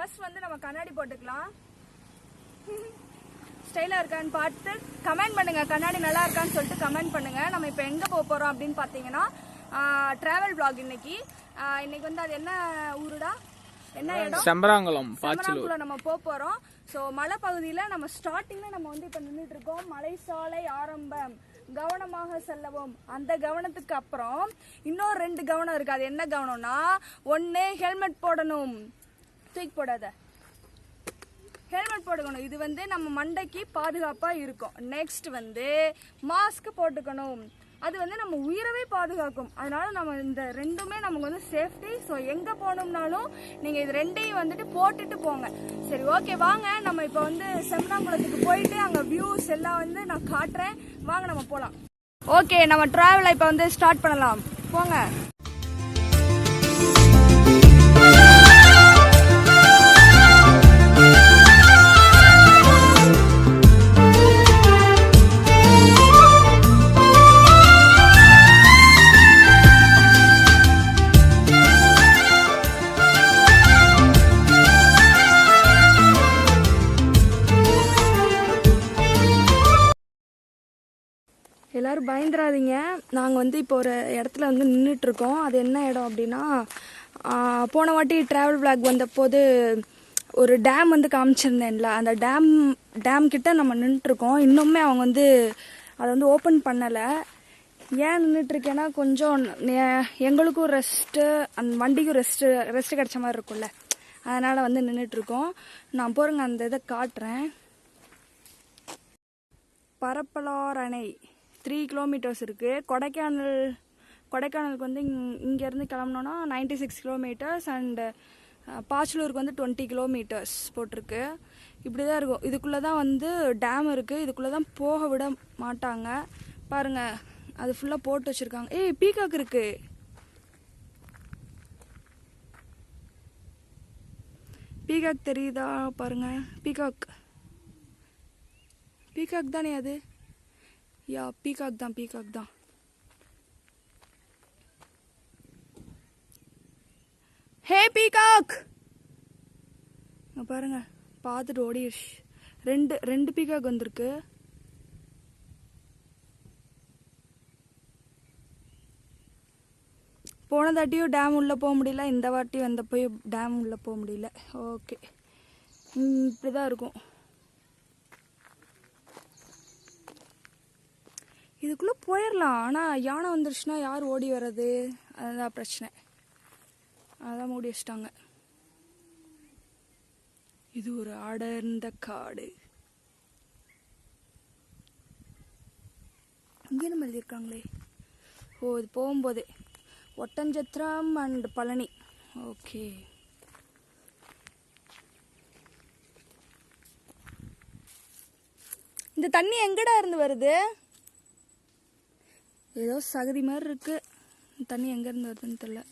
First வந்து நம்ம கண்ணாடி போட்டுக்கலாம். ஸ்டைலா இருக்கான்னு பார்த்து கமெண்ட் பண்ணுங்க. கண்ணாடி நல்லா இருக்கான்னு சொல்லிட்டு கமெண்ட் பண்ணுங்க. நம்ம இப்போ எங்கே போக போகிறோம் அப்படின்னு பார்த்தீங்கன்னா ட்ராவல் vlog. இன்னைக்கு வந்து அது என்ன ஊருடா, என்ன இடம்? செம்பராங்குளம் நம்ம போக போகிறோம். ஸோ மலை பகுதியில் நம்ம ஸ்டார்டிங்கில் நம்ம வந்து இப்போ நின்றுட்டு இருக்கோம். மலை சாலை ஆரம்பம், கவனமாக செல்லவும். அந்த கவனத்துக்கு அப்புறம் இன்னொரு 2 கவனம் இருக்குது. அது என்ன கவனம்னா, ஒன்று ஹெல்மெட் போடணும், தூக்கி போடாத, ஹெல்மெட் போட்டுக்கணும். இது வந்து நம்ம மண்டைக்கு பாதுகாப்பாக இருக்கும். நெக்ஸ்ட் வந்து மாஸ்க் போட்டுக்கணும். அது வந்து நம்ம உயிரவே பாதுகாக்கும். அதனால நம்ம இந்த 2மே நமக்கு வந்து சேஃப்டி. ஸோ எங்கே போகணும்னாலும் நீங்கள் இது 2ஐயும் வந்துட்டு போட்டுட்டு போங்க. சரி, ஓகே, வாங்க நம்ம இப்போ வந்து செம்பராங்குளத்துக்கு போயிட்டு அங்கே வியூஸ் எல்லாம் வந்து நான் காட்டுறேன். வாங்க நம்ம போகலாம். ஓகே, நம்ம ட்ராவலை இப்போ வந்து ஸ்டார்ட் பண்ணலாம். போங்க. எல்லோரும் பயந்துடாதீங்க. நாங்கள் வந்து இப்போ ஒரு இடத்துல வந்து நின்றுட்டுருக்கோம். அது என்ன இடம் அப்படின்னா, போன வாட்டி ட்ராவல் vlog வந்தபோது ஒரு டேம் வந்து காமிச்சிருந்தேன்ல, அந்த டேம் கிட்ட நம்ம நின்றுட்டுருக்கோம். இன்னுமே அவங்க வந்து அதை வந்து ஓப்பன் பண்ணலை. ஏன் நின்றுட்டுருக்கேன்னா, கொஞ்சம் எங்களுக்கும் ரெஸ்ட்டு, அந்த வண்டிக்கும் ரெஸ்ட்டு கிடைச்ச மாதிரி இருக்கும்ல, அதனால் வந்து நின்றுட்டுருக்கோம். நான் போகிறேங்க, அந்த இதை காட்டுறேன். பரப்பலார் அணை 3 கிலோமீட்டர்ஸ் இருக்குது. கொடைக்கானலுக்கு வந்து இங்கேருந்து கிளம்புனோன்னா 96 கிலோமீட்டர்ஸ் அண்டு பாச்சலூருக்கு வந்து 20 கிலோமீட்டர்ஸ் போட்டிருக்கு. இப்படி தான் இருக்கும். இதுக்குள்ளே தான் வந்து டேம் இருக்குது. இதுக்குள்ளே தான் போக விட மாட்டாங்க. பாருங்கள், அது ஃபுல்லாக போட்டு வச்சுருக்காங்க. ஏய், பீகாக் இருக்குது. பீகாக் தெரியுதா பாருங்கள். பீகாக் தானே அது? யா, பீகாக் தான். ஹே பீகாக், பாருங்க, பார்த்துட்டு ஓடிடுச்சு. ரெண்டு பீகாக் வந்திருக்கு. போன தாட்டியும் டேம் உள்ளே போக முடியல, இந்த வாட்டியும் வந்தப்போ டேம் உள்ளே போக முடியல. ஓகே, இப்படி தான் இருக்கும். இதுக்குள்ளே போயிடலாம், ஆனால் யானை வந்துருச்சுன்னா யார் ஓடி வர்றது? அதுதான் பிரச்சனை. அதான் மூடி வச்சிட்டாங்க. இது ஒரு அடர்ந்த காடு. இங்கே என்ன எழுதியிருக்காங்களே? ஓ, இது போகும்போதே ஒட்டஞ்சத்திரம் அண்ட் பழனி. ஓகே, இந்த தண்ணி எங்கடா இருந்து வருது? ஏதோ சகதி மாதிரி இருக்கு. தண்ணி எங்கேருந்து வருதுன்னு தெரியல.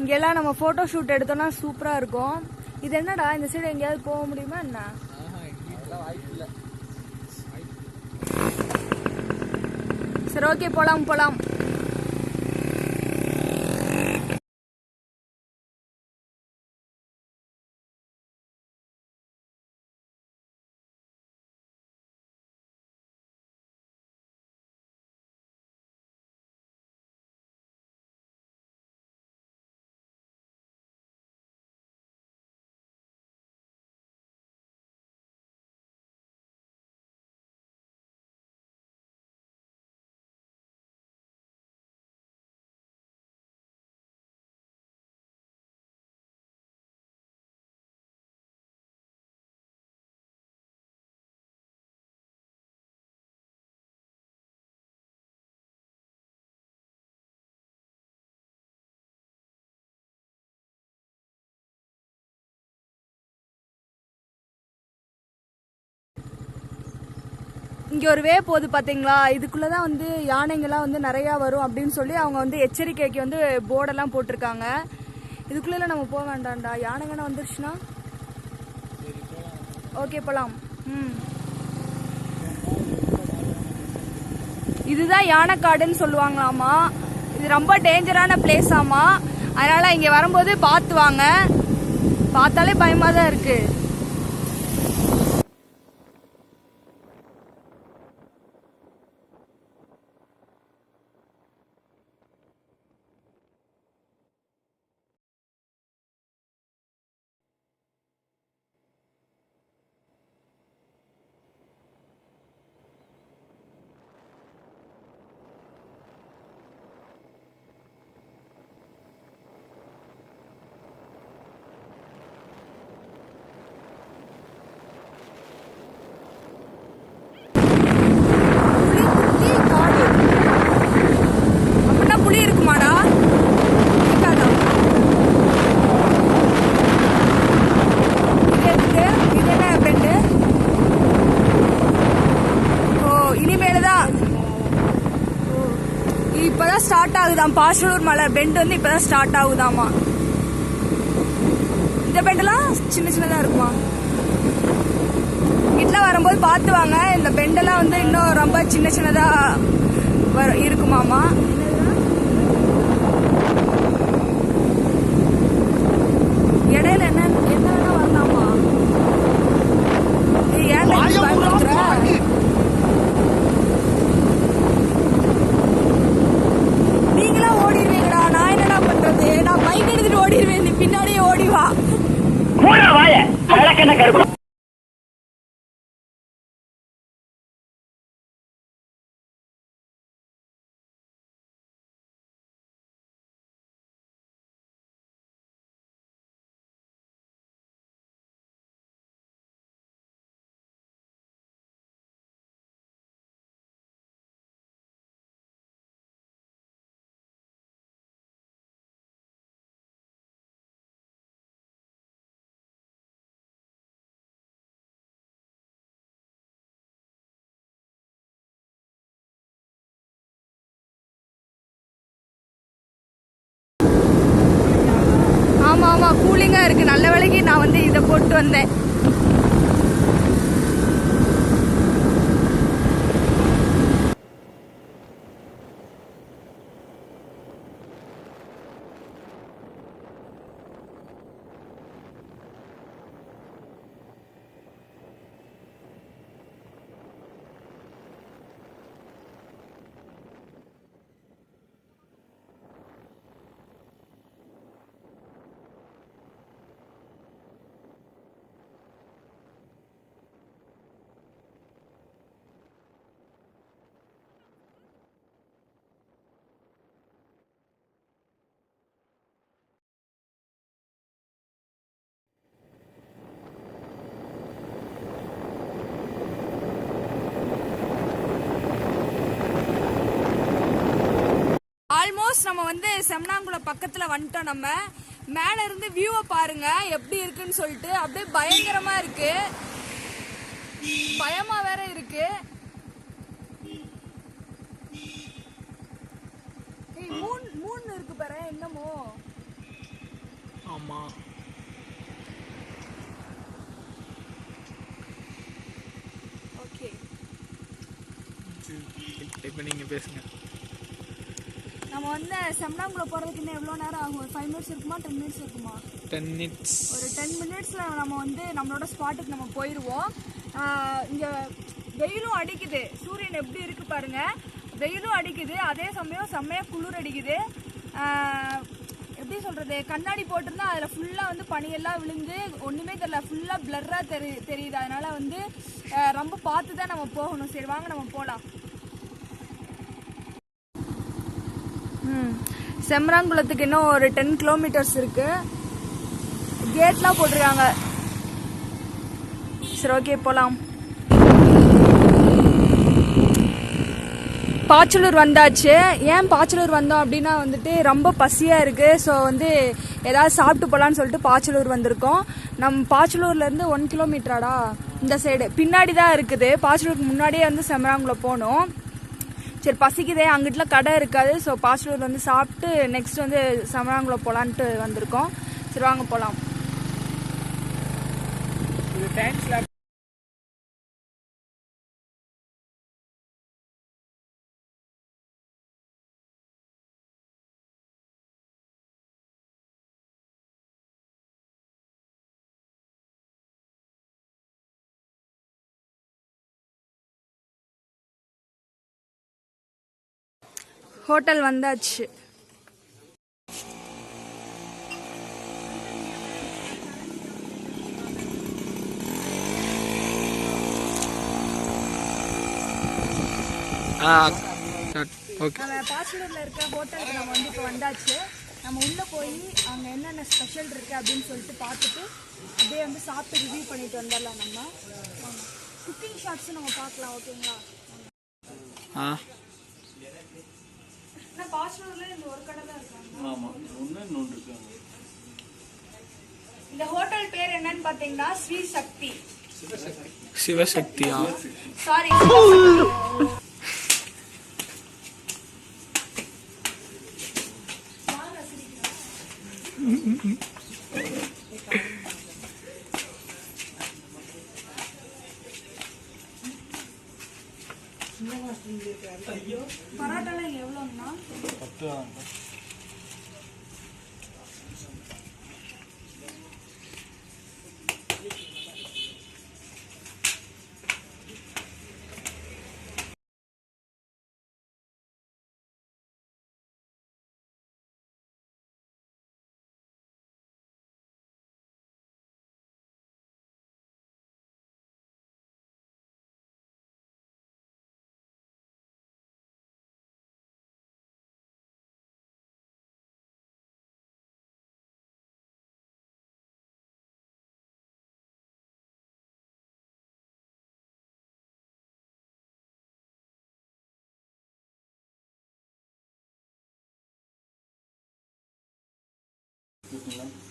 இங்கெல்லாம் நம்ம ஃபோட்டோ ஷூட் எடுத்தோம்னா சூப்பராக இருக்கும். இது என்னடா, இந்த சைடு எங்கேயாவது போக முடியுமா என்ன? சரி, ஓகே, போகலாம். இங்கே ஒரு வே போகுது பார்த்தீங்களா, இதுக்குள்ளே தான் வந்து யானைங்கெல்லாம் வந்து நிறையா வரும் அப்படின்னு சொல்லி அவங்க வந்து எச்சரிக்கைக்கு வந்து போர்டெல்லாம் போட்டிருக்காங்க. இதுக்குள்ளே நம்ம போக வேண்டாம்டா, யானைங்கன்னா வந்துருச்சுன்னா. ஓகே போகலாம். இதுதான் யானைக்காடுன்னு சொல்லுவாங்களாமா. இது ரொம்ப டேஞ்சரான பிளேஸ் ஆமா. அதனால இங்கே வரும்போது பார்த்து வாங்க. பார்த்தாலே பயமாக தான் இருக்கு. இப்பதான் ஸ்டார்ட் ஆகுதாம். பாச்சலூர் மலை பெண்ட் வந்து இப்பதான் ஸ்டார்ட் ஆகுதாமா. இந்த பெண்டெல்லாம் சின்ன சின்னதா இருக்குமா. இட்லாம் வரும்போது பார்த்து வாங்க. இந்த பெண்டெல்லாம் வந்து இன்னும் ரொம்ப சின்ன சின்னதா இருக்குமாமா. இடையில என்ன வேணா வரலாமா. ஏன் பயன்படுத்துற? நான் பைக் எடுத்துட்டு ஓடிடுவேன், நீ பின்னாடியே ஓடிவா. ஆமா கூலிங்கா இருக்கு. நல்ல வேளைக்கு நான் வந்து இதை போட்டு வந்தேன். ஆல்மோஸ்ட் நம்ம வந்து செம்னாங்குளம் பக்கத்துல வந்துட்டோம். நம்ம மேல இருந்து வியூவை பாருங்க எப்படி இருக்குன்னு சொல்லிட்டு. அப்படியே பயங்கரமா இருக்கு, பயமா வேற இருக்கு. மூணு இருக்கு பாரு என்னமோ. ஆமா ஓகே இப்போ நீங்க பேசுங்க. நம்ம வந்து செம்னாங்குளம் போகிறதுக்கு இன்னும் எவ்வளோ நேரம் ஆகும்? ஒரு 5 மினிட்ஸ் இருக்குமா, 10 மினிட்ஸ் இருக்குமா? 10 மினிட்ஸ். ஒரு 10 மினிட்ஸில் நம்ம வந்து நம்மளோட ஸ்பாட்டுக்கு நம்ம போயிடுவோம். இங்கே வெயிலும் அடிக்குது, சூரியன் எப்படி இருக்குது பாருங்கள். வெயிலும் அடிக்குது, அதே சமயம் செம்மையாக குளிர் அடிக்குது. எப்படி சொல்கிறது, கண்ணாடி போட்டிருந்தா அதில் ஃபுல்லாக வந்து பனியெல்லாம் விழுந்து ஒன்றுமே தெரியல, ஃபுல்லாக பிளர்ராக தெரியுது. அதனால் வந்து ரொம்ப பார்த்து தான் நம்ம போகணும். சரி வாங்க நம்ம போகலாம். செம்ராங்குளத்துக்கு இன்னும் ஒரு 10 கிலோமீட்டர்ஸ் இருக்கு. கேட்லாம் போட்டிருக்காங்க. சரி ஓகே போலாம். பாச்சலூர் வந்தாச்சு. ஏன் பாச்சலூர் வந்தோம் அப்படின்னா வந்துட்டு ரொம்ப பசியா இருக்கு. ஸோ வந்து ஏதாவது சாப்பிட்டு போலான்னு சொல்லிட்டு பாச்சலூர் வந்திருக்கோம். நம்ம பாச்சலூர்ல இருந்து 1 கிலோமீட்டராடா இந்த சைடு பின்னாடி தான் இருக்குது. பாச்சலூருக்கு முன்னாடியே வந்து செமராங்குள்ள போகணும். சரி பசிக்குதே, அங்கிட்டலாம் கடை இருக்காது. ஸோ பாச்சலூர் வந்து சாப்பிட்டு நெக்ஸ்ட் வந்து செமராங்குள்ள போகலான்ட்டு வந்திருக்கோம். சரி வாங்க போகலாம். ஹோட்டல் வந்தாச்சு. ஓகே. நம்ம பாச்சலூர்ல இருக்க ஹோட்டலுக்கு நம்ம வந்து இப்போ வந்தாச்சு. நம்ம உள்ளே போய் அங்கே என்னென்ன ஸ்பெஷல் இருக்குது அப்படின்னு சொல்லிட்டு பார்த்துட்டு அப்படியே வந்து சாப்பிட்டு ரிவ்யூ பண்ணிட்டு வந்துடலாம். நம்ம குக்கிங் ஷாட்ஸும் நம்ம பார்க்கலாம். ஓகேங்களா? பாச்சலூர்ல இந்த ஒரு கடை தான் இருக்காங்க. இந்த ஹோட்டல் பேர் என்னன்னு பாத்தீங்கன்னா ஸ்ரீ சக்தி. சிவசக்தியா? சாரி. பரோட்டாலாம் எவ்வளோங்கண்ணா? 10.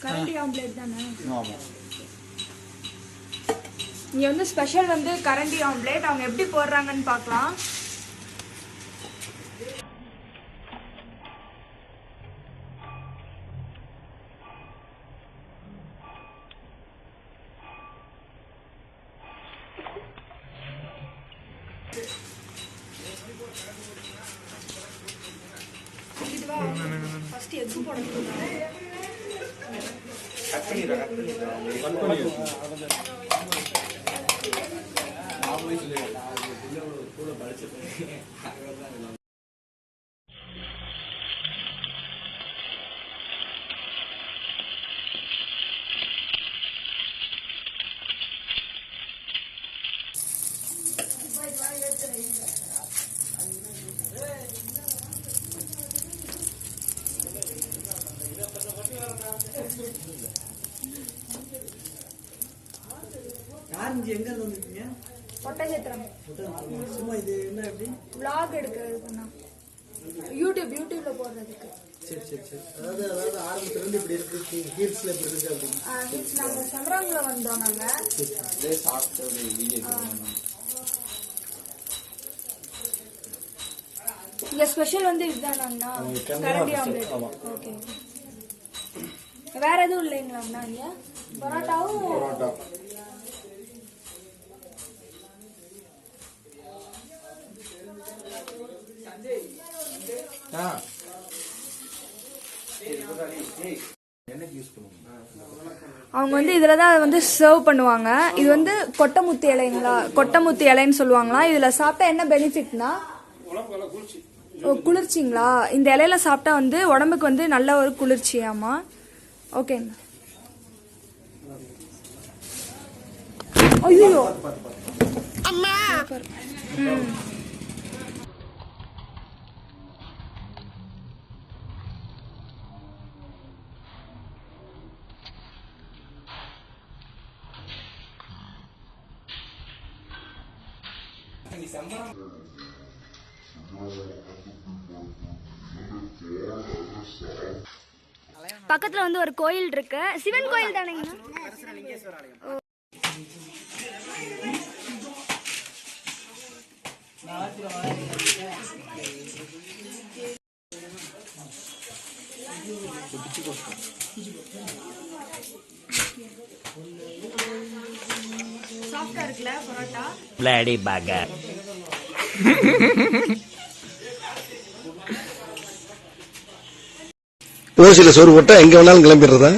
கரண்டி ஆம்லேட் தானே? இங்கே வந்து ஸ்பெஷல் வந்து கரண்டி ஆம்லேட். அவங்க எப்படி போடுறாங்கன்னு பார்க்கலாம். ஃபர்ஸ்ட் எக் போடணும். எங்க வந்துருக்கீங்க? ஒட்டஞ்சத்திரம். சும்மா இது என்ன எப்படி vlog எடுக்கிறதுக்குண்ணா, யூடியூப்ல போடுறதுக்கு. சரி சரி சரி. அதாவது ஆரம்பத்துல இருந்து இப்படி இருக்கு, ஹீல்ஸ்ல இப்படி இருக்கு அப்படின்னு. ஹீல்ஸ் நாங்க சமராங்குல வந்தோம். நாங்க இங்க ஸ்பெஷல் வந்து இதுதானா? கரண்டி ஆம்லேட். ஓகே. வேற எதுவும் இல்லைங்களாண்ணா? இங்க பரோட்டாவும் அவங்க வந்து இதில் தான் வந்து சர்வ் பண்ணுவாங்க. இது வந்து கொட்டமுத்து இலைங்களா, கொட்டமுத்து இலைன்னு சொல்லுவாங்களா. இதில் சாப்பிட்டா என்ன பெனிஃபிட்னா, குளிர்ச்சிங்களா. இந்த இலையில சாப்பிட்டா வந்து உடம்புக்கு வந்து நல்ல ஒரு குளிர்ச்சியாமா. ஓகேங்க. ஐயோ அம்மா. பக்கத்துல வந்து ஒரு கோயில் இருக்கு. சிவன் கோயில் தானேங்கண்ணா? சாஃப்டா இருக்குல்ல பரோட்டா? Bloody bugger. ஓசில சோறு போட்டா எங்க வேணாலும் கிளம்பிடுறதா?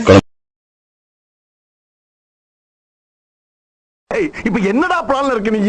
இப்ப என்னடா பிளான்ல இருக்கு நீ?